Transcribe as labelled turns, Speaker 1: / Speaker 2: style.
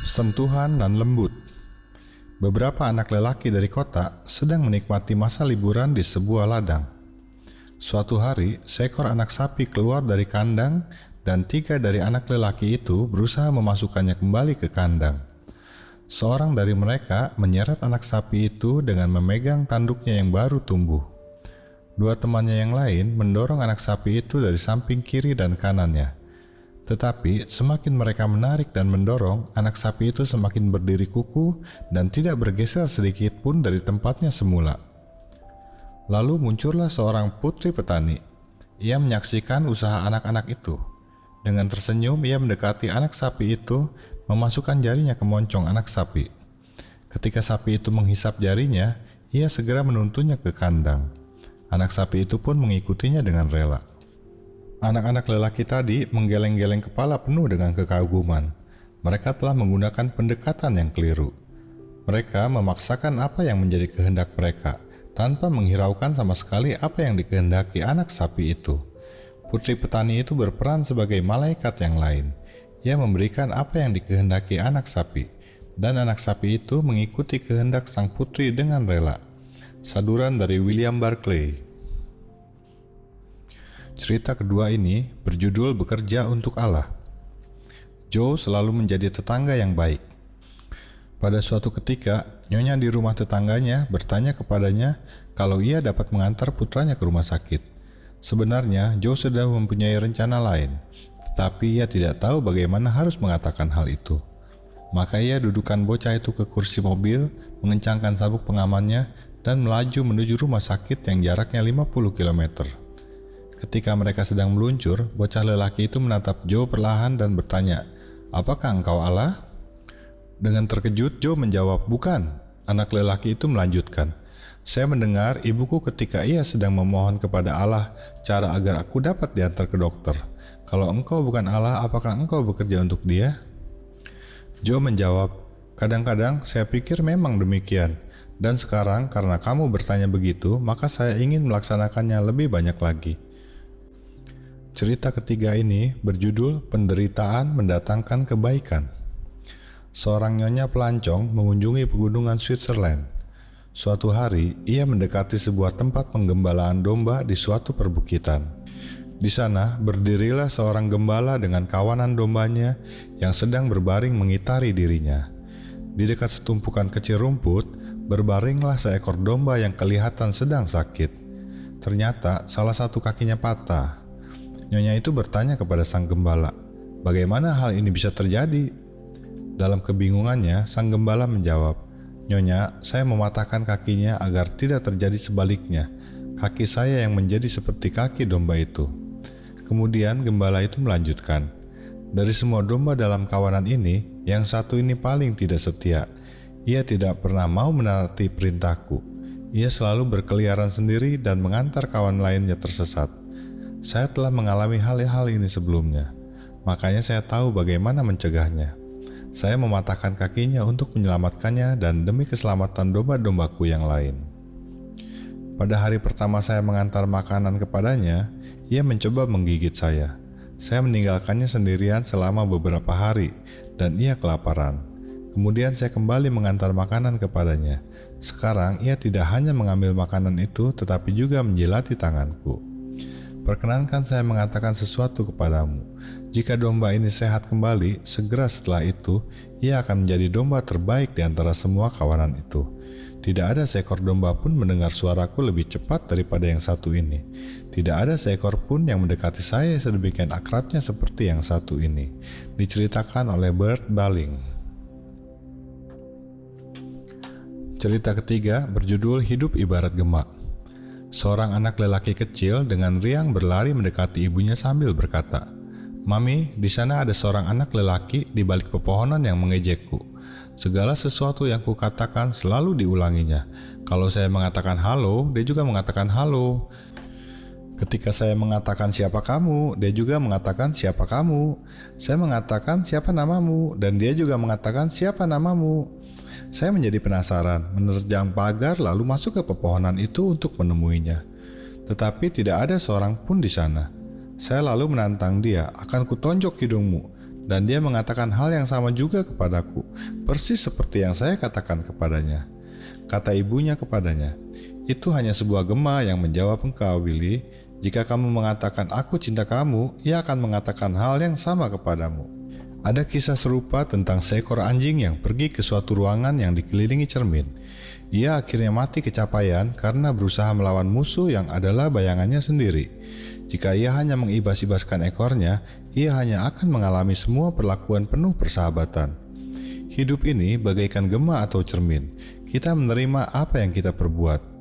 Speaker 1: Sentuhan dan lembut. Beberapa anak lelaki dari kota sedang menikmati masa liburan di sebuah ladang. Suatu hari, seekor anak sapi keluar dari kandang dan 3 dari anak lelaki itu berusaha memasukkannya kembali ke kandang. Seorang dari mereka menyeret anak sapi itu dengan memegang tanduknya yang baru tumbuh. 2 temannya yang lain mendorong anak sapi itu dari samping kiri dan kanannya. Tetapi semakin mereka menarik dan mendorong, anak sapi itu semakin berdiri kuku dan tidak bergeser sedikit pun dari tempatnya semula. Lalu muncullah seorang putri petani. Ia menyaksikan usaha anak-anak itu. Dengan tersenyum, ia mendekati anak sapi itu, memasukkan jarinya ke moncong anak sapi. Ketika sapi itu menghisap jarinya, ia segera menuntunnya ke kandang. Anak sapi itu pun mengikutinya dengan rela. Anak-anak lelaki tadi menggeleng-geleng kepala penuh dengan kekaguman. Mereka telah menggunakan pendekatan yang keliru. Mereka memaksakan apa yang menjadi kehendak mereka, tanpa menghiraukan sama sekali apa yang dikehendaki anak sapi itu. Putri petani itu berperan sebagai malaikat yang lain. Ia memberikan apa yang dikehendaki anak sapi, dan anak sapi itu mengikuti kehendak sang putri dengan rela. Saduran dari William Barclay. Cerita kedua ini berjudul Bekerja untuk Allah. Joe selalu menjadi tetangga yang baik. Pada suatu ketika, nyonya di rumah tetangganya bertanya kepadanya kalau ia dapat mengantar putranya ke rumah sakit. Sebenarnya, Joe sudah mempunyai rencana lain, tetapi ia tidak tahu bagaimana harus mengatakan hal itu. Maka ia dudukkan bocah itu ke kursi mobil, mengencangkan sabuk pengamannya, dan melaju menuju rumah sakit yang jaraknya 50 km. Ketika mereka sedang meluncur, bocah lelaki itu menatap Joe perlahan dan bertanya, "Apakah engkau Allah?" Dengan terkejut, Joe menjawab, "Bukan." Anak lelaki itu melanjutkan, "Saya mendengar ibuku ketika ia sedang memohon kepada Allah cara agar aku dapat diantar ke dokter. Kalau engkau bukan Allah, apakah engkau bekerja untuk dia?" Joe menjawab, "Kadang-kadang saya pikir memang demikian. Dan sekarang karena kamu bertanya begitu, maka saya ingin melaksanakannya lebih banyak lagi." Cerita ketiga ini berjudul Penderitaan Mendatangkan Kebaikan. Seorang nyonya pelancong mengunjungi pegunungan Switzerland. Suatu hari, ia mendekati sebuah tempat penggembalaan domba di suatu perbukitan. Di sana, berdirilah seorang gembala dengan kawanan dombanya yang sedang berbaring mengitari dirinya. Di dekat setumpukan kecil rumput, berbaringlah seekor domba yang kelihatan sedang sakit. Ternyata, salah satu kakinya patah. Nyonya itu bertanya kepada sang gembala, "Bagaimana hal ini bisa terjadi?" Dalam kebingungannya, sang gembala menjawab, "Nyonya, saya mematahkan kakinya agar tidak terjadi sebaliknya. Kaki saya yang menjadi seperti kaki domba itu." Kemudian gembala itu melanjutkan, "Dari semua domba dalam kawanan ini, yang satu ini paling tidak setia. Ia tidak pernah mau menaati perintahku. Ia selalu berkeliaran sendiri dan mengantar kawan lainnya tersesat. Saya telah mengalami hal-hal ini sebelumnya, makanya saya tahu bagaimana mencegahnya. Saya mematahkan kakinya untuk menyelamatkannya dan demi keselamatan domba-dombaku yang lain." Pada hari pertama saya mengantar makanan kepadanya, ia mencoba menggigit saya. Saya meninggalkannya sendirian selama beberapa hari, dan ia kelaparan. Kemudian saya kembali mengantar makanan kepadanya. Sekarang ia tidak hanya mengambil makanan itu, tetapi juga menjilati tanganku. Perkenankan saya mengatakan sesuatu kepadamu. Jika domba ini sehat kembali, segera setelah itu, ia akan menjadi domba terbaik di antara semua kawanan itu. Tidak ada seekor domba pun mendengar suaraku lebih cepat daripada yang satu ini. Tidak ada seekor pun yang mendekati saya sedemikian akrabnya seperti yang satu ini. Diceritakan oleh Bert Baling. Cerita ketiga berjudul Hidup Ibarat Gema. Seorang anak lelaki kecil dengan riang berlari mendekati ibunya sambil berkata, "Mami, di sana ada seorang anak lelaki di balik pepohonan yang mengejekku. Segala sesuatu yang kukatakan selalu diulanginya. Kalau saya mengatakan halo, dia juga mengatakan halo. Ketika saya mengatakan siapa kamu, dia juga mengatakan siapa kamu. Saya mengatakan siapa namamu, dan dia juga mengatakan siapa namamu." Saya menjadi penasaran, menerjang pagar lalu masuk ke pepohonan itu untuk menemuinya. Tetapi tidak ada seorang pun di sana. Saya lalu menantang dia, "Akan kutonjok hidungmu." dan dia mengatakan hal yang sama juga kepadaku, persis seperti yang saya katakan kepadanya. Kata ibunya kepadanya, "Itu hanya sebuah gema yang menjawab engkau, Willy. Jika kamu mengatakan aku cinta kamu, ia akan mengatakan hal yang sama kepadamu." Ada kisah serupa tentang seekor anjing yang pergi ke suatu ruangan yang dikelilingi cermin. Ia akhirnya mati kecapaian karena berusaha melawan musuh yang adalah bayangannya sendiri. Jika ia hanya mengibas-ibaskan ekornya, ia hanya akan mengalami semua perlakuan penuh persahabatan. Hidup ini bagaikan gema atau cermin. Kita menerima apa yang kita perbuat.